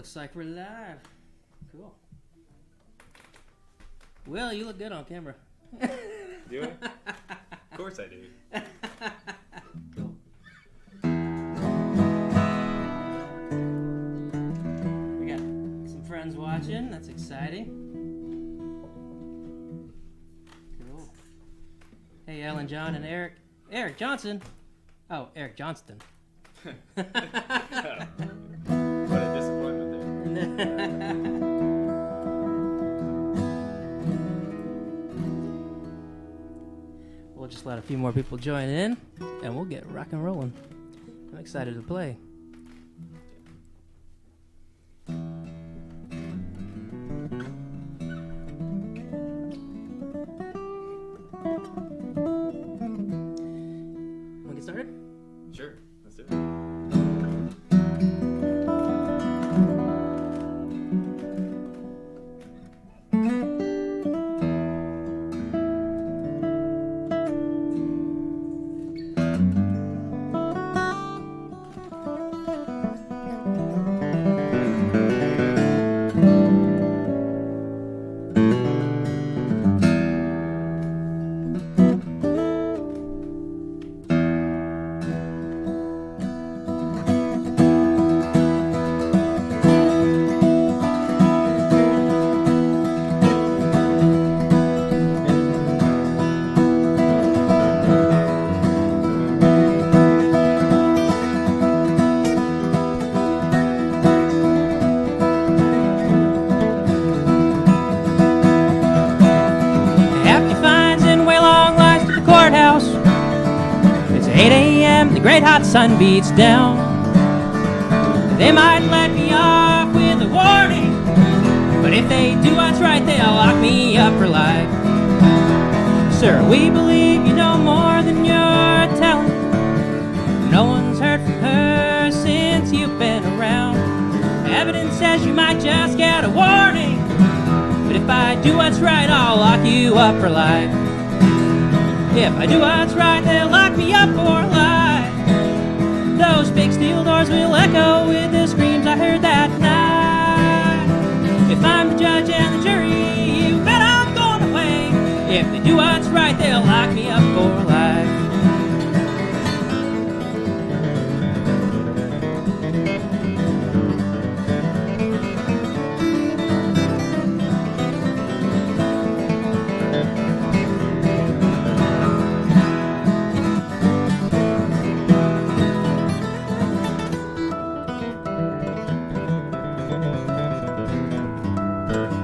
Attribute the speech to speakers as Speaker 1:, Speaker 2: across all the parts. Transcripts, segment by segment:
Speaker 1: Looks like we're live. Cool. Will, you look good on camera.
Speaker 2: Do I? Of course I do.
Speaker 1: Cool. We got some friends watching. That's exciting. Cool. Hey, Ellen, John, and Eric. Eric Johnson. Oh, Eric Johnston.
Speaker 2: What a disappointment there.
Speaker 1: We'll just let a few more people join in, and we'll get rock and rolling. I'm excited to play. Want to get started?
Speaker 2: Sure, let's do it. Great hot sun beats down. They might let me off with a warning, but if they do what's right, they'll lock me up for life. Sir, we believe you know more than you're telling. No one's heard from her since you've been around. Evidence says you might just get a warning, but if I do what's right, I'll lock you up for life. If I do what's right, they'll lock me up for life. Those big steel doors will echo with the screams I heard that night. If I'm the judge and the jury, you bet I'm going away. If they do what's right, they'll lock me up for life.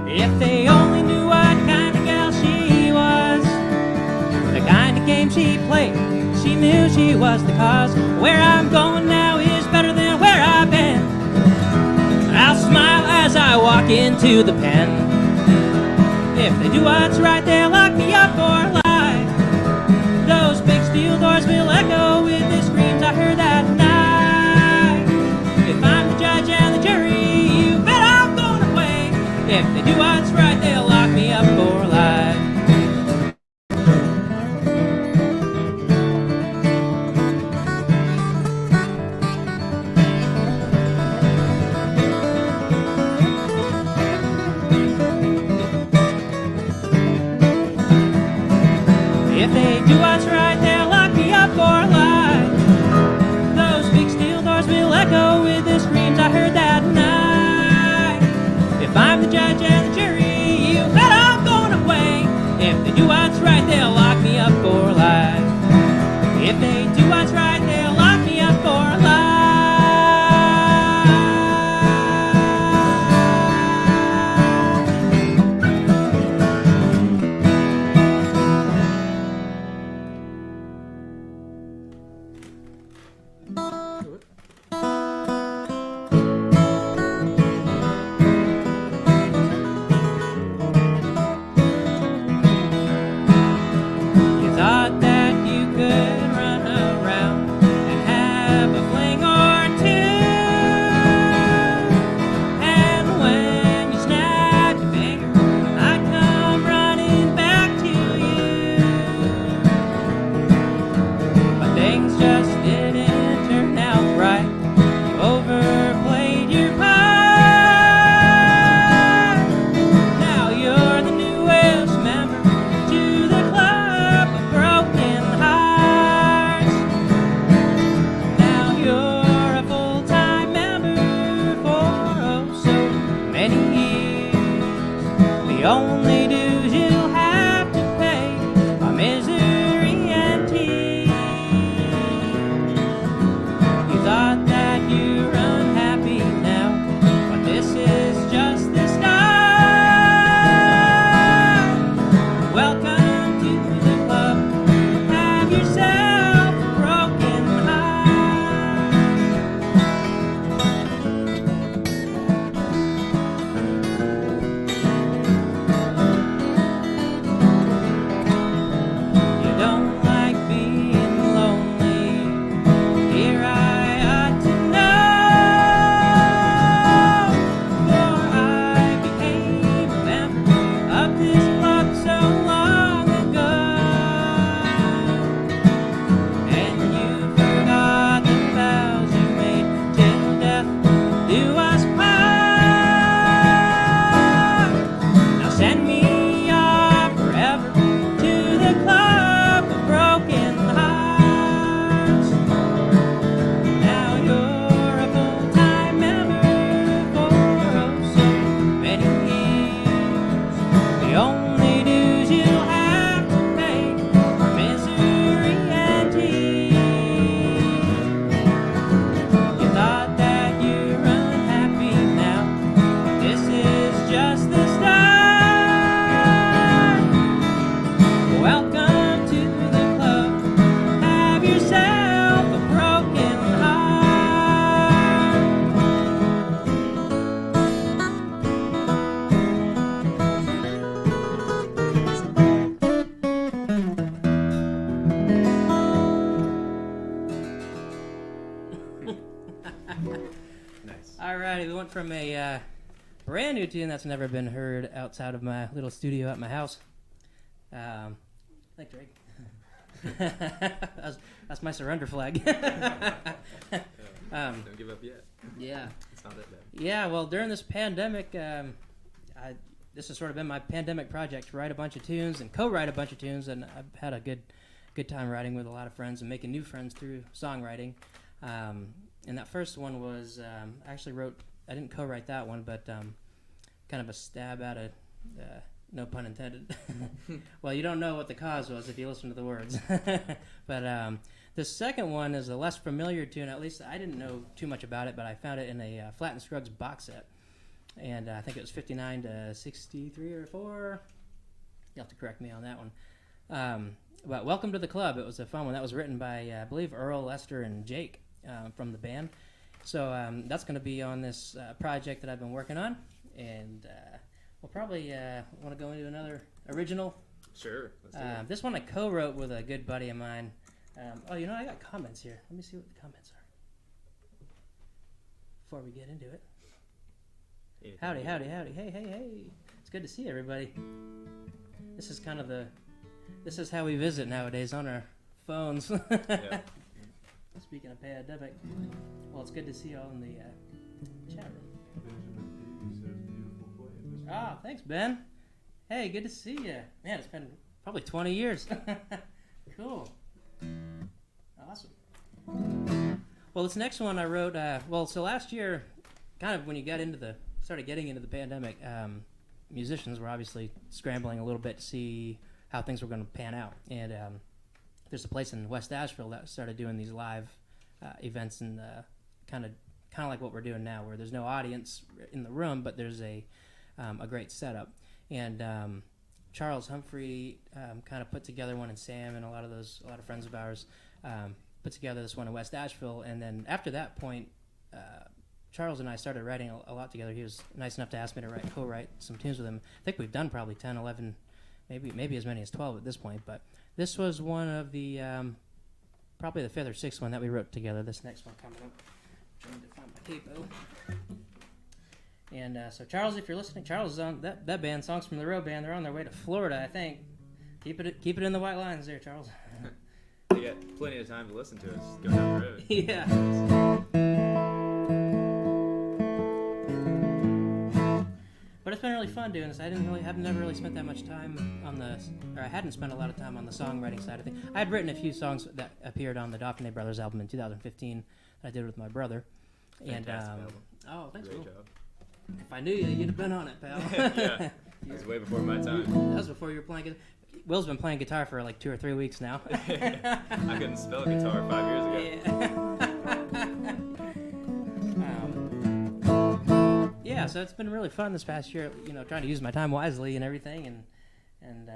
Speaker 2: If they only knew what kind of gal she was, the kind of game she played, she knew she was the cause. Where I'm going now is better than where I've been. I'll smile as I walk into the pen. If they do what's right, they'll lock me up for life. Those big steel doors will echo with the screams I heard that night. If I'm the judge and the jury, you bet I'm going away. If they do what's right, they'll lock me up for life. If they do what's right, they'll lock me up for life. Those big steel doors will echo with the screams I heard that night. If I'm the judge and the jury, you bet I'm going away. If they do what's right, they'll lock me up for life. If they do what's right, they'll lock me up for life. You thought that you could run away. The only dues you'll have to pay are misery and tears. You thought that you're unhappy now, but this is just the start. Welcome to the club. Have yourself a broken heart. You don't like being lonely. Here I ought to know, for I became a member of this club so long ago. And you forgot the vows you made till death do us part. Now send me off forever to the club of broken hearts. Now you're a full-time member for oh so many years. The only dues you'll have to pay are misery and tears. You thought that you're unhappy now, but this is just the start. Welcome to the club. Have yourself a broken heart.
Speaker 3: Nice.
Speaker 2: Alrighty, we went from a brand new tune that's never been heard outside of my little studio at my house. Thanks, Drake. that's my surrender flag.
Speaker 3: Don't give up yet.
Speaker 2: Yeah.
Speaker 3: It's not that bad.
Speaker 2: Yeah, well, during this pandemic, this has sort of been my pandemic project, to write a bunch of tunes and co-write a bunch of tunes, and I've had a good time writing with a lot of friends and making new friends through songwriting. And that first one was, I didn't co-write that one, but kind of a stab at it, no pun intended. Well, you don't know what the cause was if you listen to the words. But the second one is a less familiar tune. At least I didn't know too much about it, but I found it in a Flat and Scruggs box set. And I think it was 59 to 63 or 4. You'll have to correct me on that one. But Welcome to the Club. It was a fun one. That was written by, I believe, Earl, Lester, and Jake from the band. So that's going to be on this project that I've been working on. And we'll probably want to go into another original.
Speaker 3: Sure. Let's do it.
Speaker 2: This one I co-wrote with a good buddy of mine. I got comments here. Let me see what the comments are before we get into it.
Speaker 3: Anything
Speaker 2: Howdy,
Speaker 3: you-
Speaker 2: howdy, howdy. Hey. It's good to see everybody. This is kind of this is how we visit nowadays, on our phones.
Speaker 3: Yeah.
Speaker 2: Speaking of pandemic, well, it's good to see you all in the chat room. Ah, thanks, Ben. Hey, good to see you. Man, it's been probably 20 years. Cool. Awesome. Well, this next one I wrote, so last year, kind of when you started getting into the pandemic, musicians were obviously scrambling a little bit to see how things were going to pan out. And there's a place in West Asheville that started doing these live events, and kind of like what we're doing now, where there's no audience in the room, but there's a great setup. And Charles Humphrey kind of put together one, and Sam and a lot of friends of ours put together this one in West Asheville. And then after that point, Charles and I started writing a lot together. He was nice enough to ask me to co-write some tunes with him. I think we've done probably 10, 11, maybe as many as 12 at this point. But this was one of the probably the 5th or 6th one that we wrote together. This next one coming up. Trying to find my capo. And so Charles, if you're listening, Charles is on that band, Songs from the Road band. They're on their way to Florida, I think. Keep it in the white lines there, Charles.
Speaker 3: You got plenty of time to listen to us go down the road.
Speaker 2: Yeah. But it's been really fun doing this. I've never really spent that much time on I hadn't spent a lot of time on the songwriting side of things. I had written a few songs that appeared on the Dauphinais Brothers album in 2015 that I did with my brother.
Speaker 3: Fantastic album.
Speaker 2: Oh, thanks,
Speaker 3: Great
Speaker 2: Will.
Speaker 3: job.
Speaker 1: If I knew you, you'd have been on it, pal.
Speaker 3: Yeah, it was way before my time.
Speaker 1: That was before you were playing guitar. Will's been playing guitar for like 2 or 3 weeks now.
Speaker 3: I couldn't spell guitar 5 years ago.
Speaker 1: Yeah, so it's been really fun this past year, trying to use my time wisely and everything, and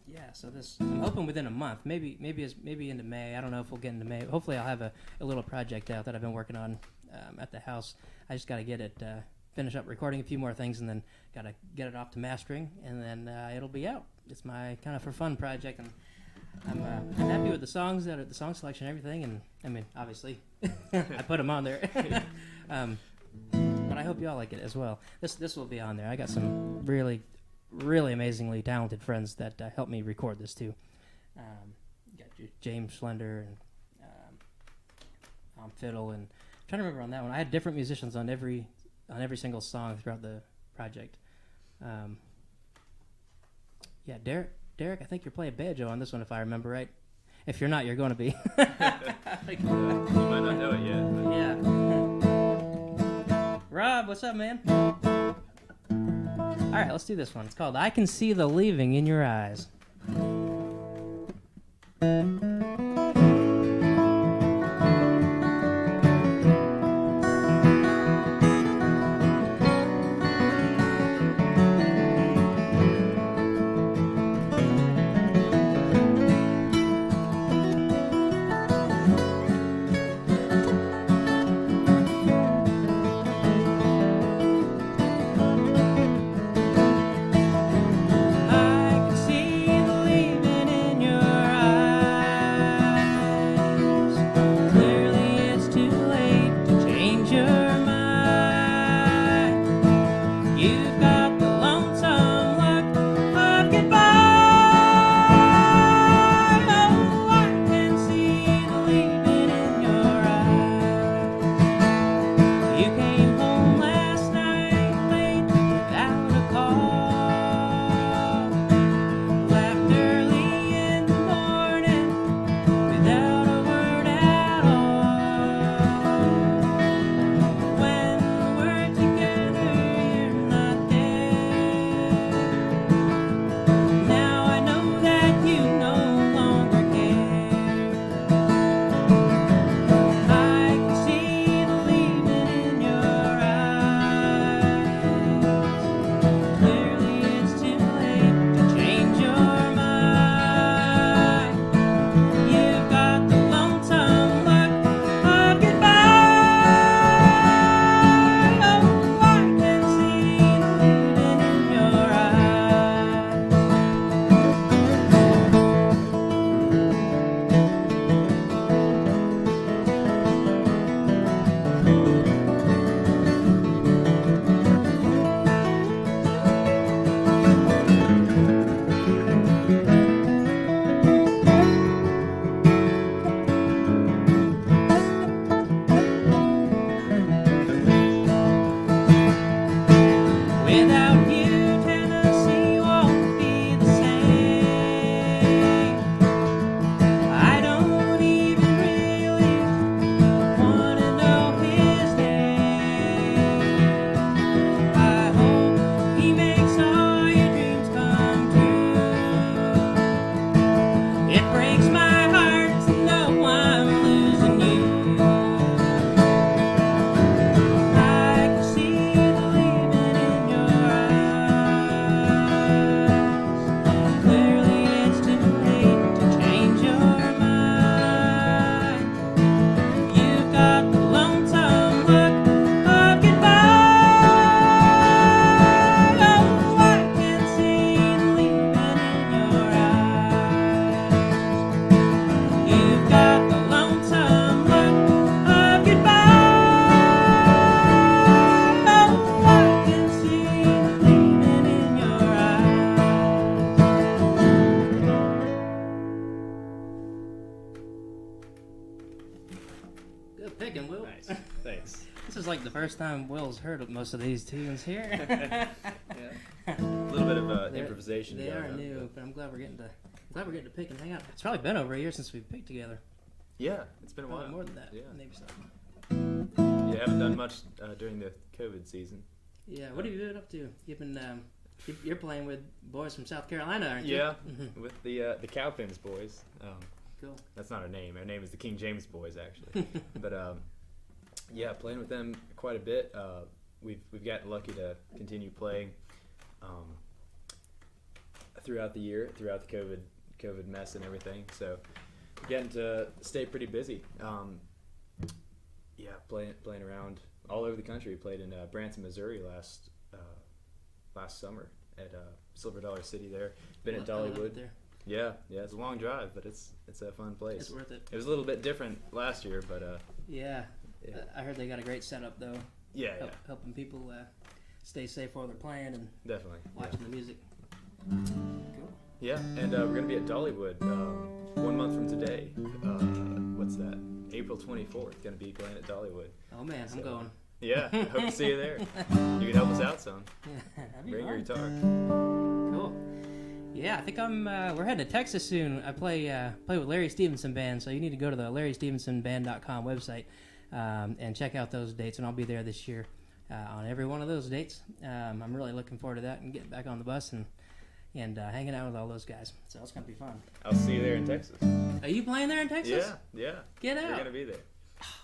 Speaker 1: yeah, so I'm hoping within a month, maybe into May. I don't know if we'll get into May. Hopefully I'll have a little project out that I've been working on at the house. I just got to get it, finish up recording a few more things, and then got to get it off to mastering, and then it'll be out. It's my kind of for fun project, and I'm happy with the songs, the song selection and everything, and I mean, obviously, I put them on there. But I hope y'all like it as well. This will be on there. I got some really, really amazingly talented friends that helped me record this too. Got James Slender and fiddle, and I'm trying to remember on that one. I had different musicians on every single song throughout the project. Yeah, Derek, I think you're playing banjo on this one if I remember right. If you're not, you're going to be.
Speaker 3: You might not know it yet. But.
Speaker 1: Yeah. Rob, what's up, man? All right, let's do this one. It's called I Can See the Leaving in Your Eyes. Like the first time Will's heard of most of these tunes here.
Speaker 3: Yeah. A little bit of improvisation.
Speaker 1: They are new, but I'm glad we're getting to pick and hang out. It's probably been over a year since we picked together.
Speaker 3: Yeah, it's been a while.
Speaker 1: More than that.
Speaker 3: Yeah.
Speaker 1: Maybe so.
Speaker 3: You haven't done much during the COVID season.
Speaker 1: Yeah. What have you been up to? You've been you're playing with boys from South Carolina, aren't you?
Speaker 3: Yeah, with the Cowpens boys.
Speaker 1: Cool.
Speaker 3: That's not our name. Our name is the King James boys, actually. But yeah, playing with them quite a bit. We've gotten lucky to continue playing throughout the year, throughout the COVID mess and everything. So getting to stay pretty busy. Yeah, playing around all over the country. We played in Branson, Missouri last summer at Silver Dollar City there. Been at Dollywood.
Speaker 1: There.
Speaker 3: Yeah, it's a long drive, but it's a fun place.
Speaker 1: It's worth it.
Speaker 3: It was a little bit different last year, but
Speaker 1: Yeah. I heard they got a great setup though.
Speaker 3: Yeah,
Speaker 1: Helping people stay safe while they're playing and
Speaker 3: definitely
Speaker 1: watching the music. Cool.
Speaker 3: Yeah, and we're gonna be at Dollywood 1 month from today. What's that? April 24th. Gonna be playing at Dollywood.
Speaker 1: Oh man, I'm going.
Speaker 3: Yeah, hope to see you there. You can help us out some.
Speaker 1: That'd be
Speaker 3: Bring your
Speaker 1: fun.
Speaker 3: guitar.
Speaker 1: Cool. Yeah, I think we're heading to Texas soon. I play with Larry Stevenson Band, so you need to go to the LarryStevensonBand.com website and check out those dates, and I'll be there this year on every one of those dates. I'm really looking forward to that and getting back on the bus and hanging out with all those guys. So it's gonna be fun.
Speaker 3: I'll see you there in Texas.
Speaker 1: Are you playing there in Texas?
Speaker 3: Yeah.
Speaker 1: Get out.
Speaker 3: We're gonna be there.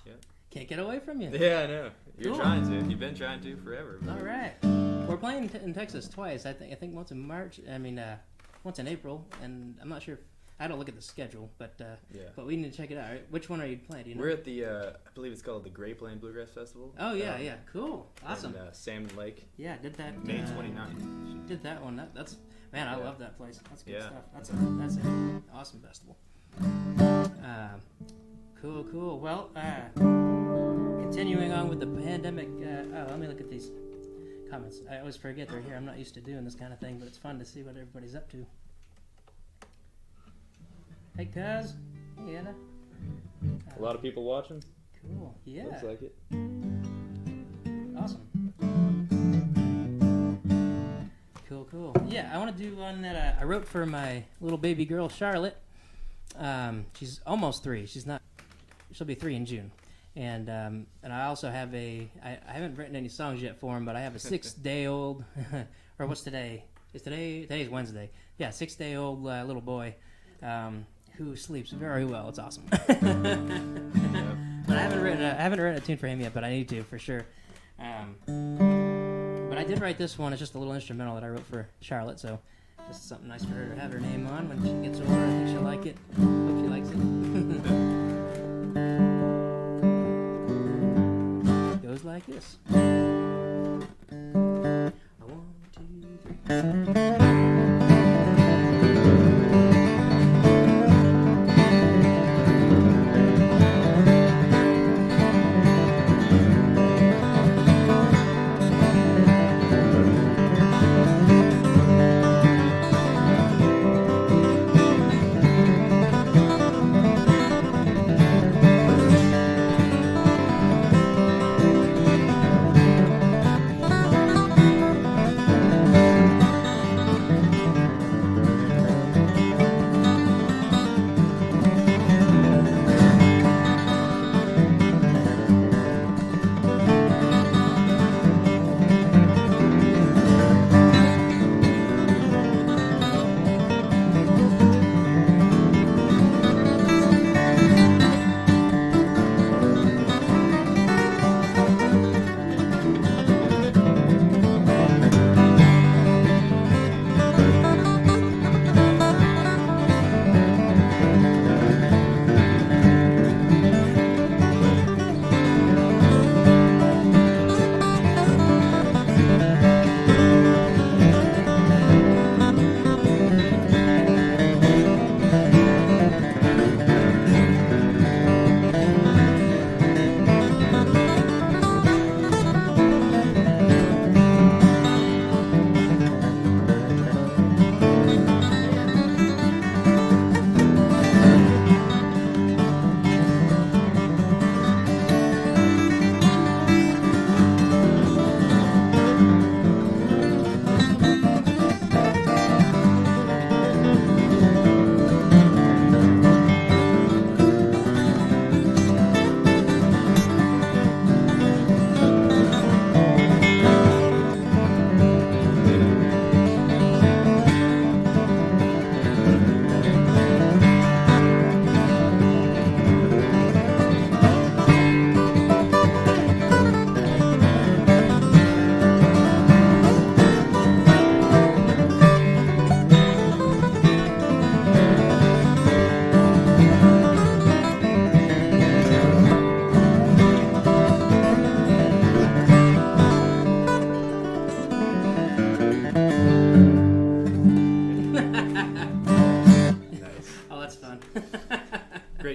Speaker 3: Yeah.
Speaker 1: Can't get away from you.
Speaker 3: Yeah, I know. You're
Speaker 1: Cool.
Speaker 3: trying to. You've been trying to forever.
Speaker 1: All right. We're playing in Texas twice. I think once in March. Once in April, and I'm not sure. I don't look at the schedule, but we need to check it out. Which one are you playing? Do you know?
Speaker 3: We're at the I believe it's called the Great Plain Bluegrass Festival.
Speaker 1: Oh yeah, cool, awesome.
Speaker 3: In Salmon Lake.
Speaker 1: Yeah, did that
Speaker 3: May 29th.
Speaker 1: Did that one. That's man, I love that place. That's good
Speaker 3: Yeah.
Speaker 1: stuff. That's an awesome festival. Cool. Well, continuing on with the pandemic. Let me look at these comments. I always forget they're here. I'm not used to doing this kind of thing, but it's fun to see what everybody's up to. Hey, cuz. Hey, Anna.
Speaker 3: A lot of people watching.
Speaker 1: Cool. Yeah.
Speaker 3: Looks like it.
Speaker 1: Awesome. Cool. Yeah, I want to do one that I wrote for my little baby girl, Charlotte. She's almost 3. She'll be 3 in June. And I also have I haven't written any songs yet for him, but I have a 6-day-old, or what's today? Today's Wednesday. Yeah, 6-day-old little boy who sleeps very well. It's awesome. But I haven't written a tune for him yet, but I need to for sure. But I did write this one. It's just a little instrumental that I wrote for Charlotte, so just something nice for her to have her name on when she gets older. I think she'll like it. Hope she likes it. Goes like this. 1, 2, 3.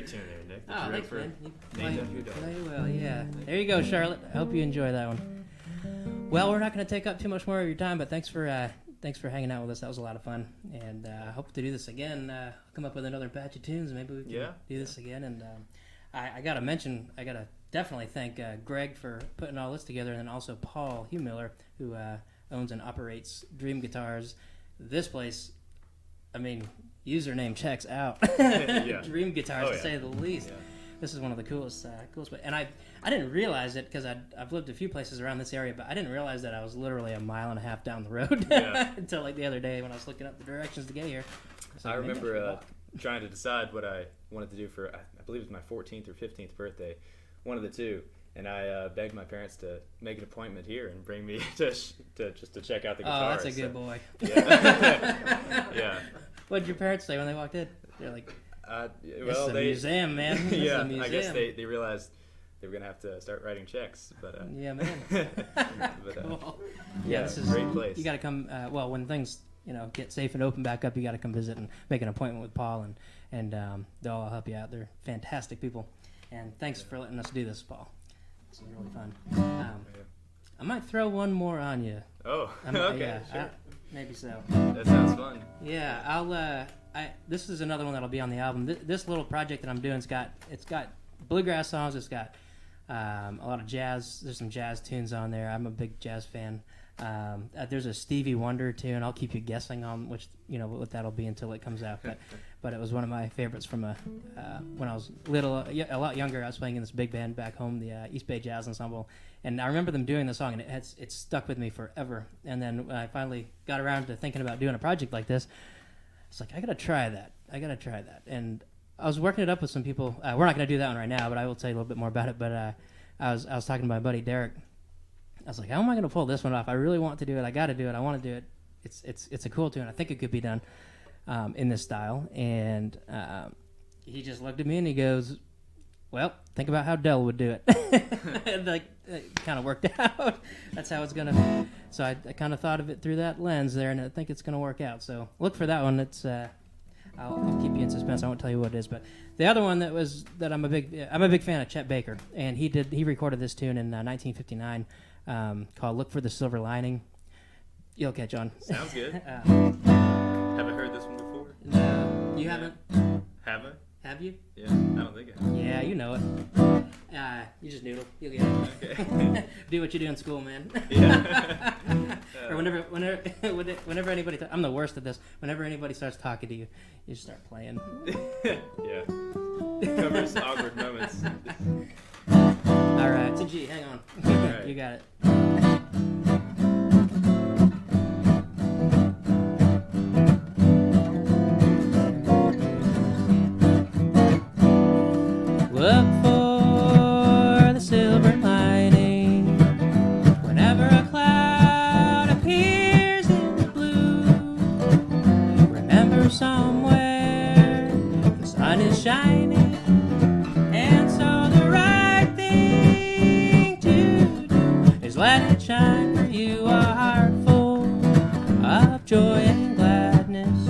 Speaker 3: tune there, Nick.
Speaker 2: Oh, thanks, man.
Speaker 3: You
Speaker 2: play well, yeah. There you go, Charlotte. I hope you enjoy that one. Well, we're not going to take up too much more of your time, but thanks for hanging out with us. That was a lot of fun, and I hope to do this again. I'll come up with another batch of tunes. Maybe we can do this again. And I got to definitely thank Greg for putting all this together, and then also Paul Miller, who owns and operates Dream Guitars. This place, I mean, username checks out. Dream Guitars, to say the least. Yeah. This is one of the coolest. And I didn't realize it because I've lived a few places around this area, but I didn't realize that I was literally a mile and a half down the road until like the other day when I was looking up the directions to get here. So
Speaker 3: I remember trying to decide what I wanted to do for, I believe it was my 14th or 15th birthday, one of the two. And I begged my parents to make an appointment here and bring me to check out the guitar.
Speaker 2: Oh, that's a good boy.
Speaker 3: Yeah.
Speaker 2: What did your parents say when they walked in? They're like,
Speaker 3: it's
Speaker 2: a museum, man.
Speaker 3: Yeah,
Speaker 2: a museum.
Speaker 3: I guess they realized they were going to have to start writing checks. But
Speaker 2: yeah, man.
Speaker 3: Cool.
Speaker 2: This is
Speaker 3: a great place.
Speaker 2: You got to come, when things get safe and open back up, you got to come visit and make an appointment with Paul, and they'll all help you out. They're fantastic people. And thanks for letting us do this, Paul. It's really fun. I might throw one more on you.
Speaker 3: Oh, okay, sure.
Speaker 2: Maybe so.
Speaker 3: That sounds fun.
Speaker 2: Yeah, I'll. This is another one that'll be on the album. This little project that I'm doing, it's got bluegrass songs. It's got a lot of jazz. There's some jazz tunes on there. I'm a big jazz fan. There's a Stevie Wonder tune. I'll keep you guessing on which what that'll be until it comes out. But it was one of my favorites from when I was a lot younger. I was playing in this big band back home, the East Bay Jazz Ensemble, and I remember them doing the song, and it's stuck with me forever. And then when I finally got around to thinking about doing a project like this, it's like I gotta try that. And I was working it up with some people. We're not gonna do that one right now, but I will tell you a little bit more about it. But I was talking to my buddy Derek. I was like, how am I going to pull this one off? I really want to do it. I got to do it. I want to do it. It's a cool tune. I think it could be done in this style. And he just looked at me and he goes, well, think about how Dell would do it. And it kind of worked out. That's how it's going to. So I kind of thought of it through that lens there, and I think it's going to work out. So look for that one. It's I'll keep you in suspense. I won't tell you what it is. But the other one that I'm a big fan of Chet Baker, and he recorded this tune in 1959. Called "Look for the Silver Lining." You'll catch on.
Speaker 3: Sounds good. Have I heard this one before?
Speaker 2: No, you haven't.
Speaker 3: Have I?
Speaker 2: Have you?
Speaker 3: Yeah, I don't think I have.
Speaker 2: Yeah, you know it. You just noodle. You'll get it. Okay. Do what you do in school, man. Yeah. Or whenever anybody, I'm the worst at this. Whenever anybody starts talking to you, you just start playing.
Speaker 3: Yeah. Covers awkward moments.
Speaker 2: All right, it's a G. Hang on. Right. You got it. Look for the silver lining whenever a cloud appears in the blue. Remember somewhere the sun is shining, and so the right thing to do is let it shine for you. A heart full of joy and gladness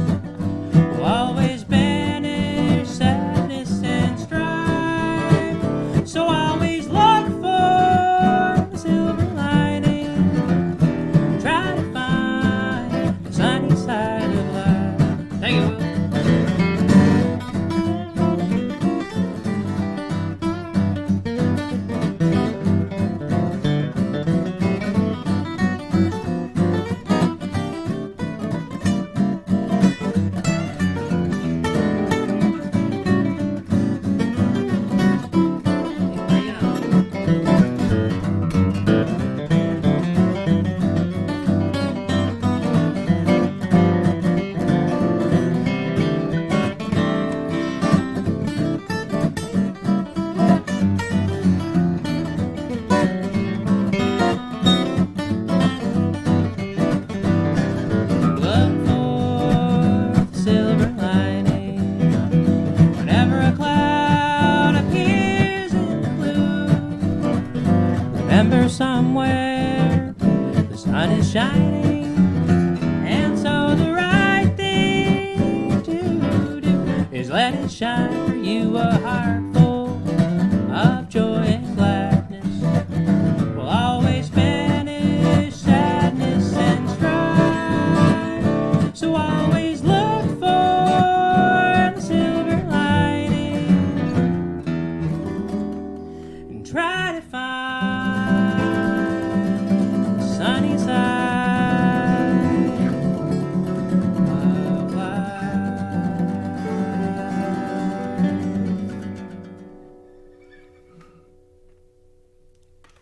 Speaker 2: will always banish sadness and strife. So always look for the silver lining. Try to find the sunny side of life. Thank you, Will. Somewhere the sun is shining, and so the right thing to do is let it shine for you. to a heart full of joy and gladness will always banish sadness and strife. So always look for the silver lining and try to find the sunny side of life.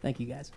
Speaker 2: Thank you, guys.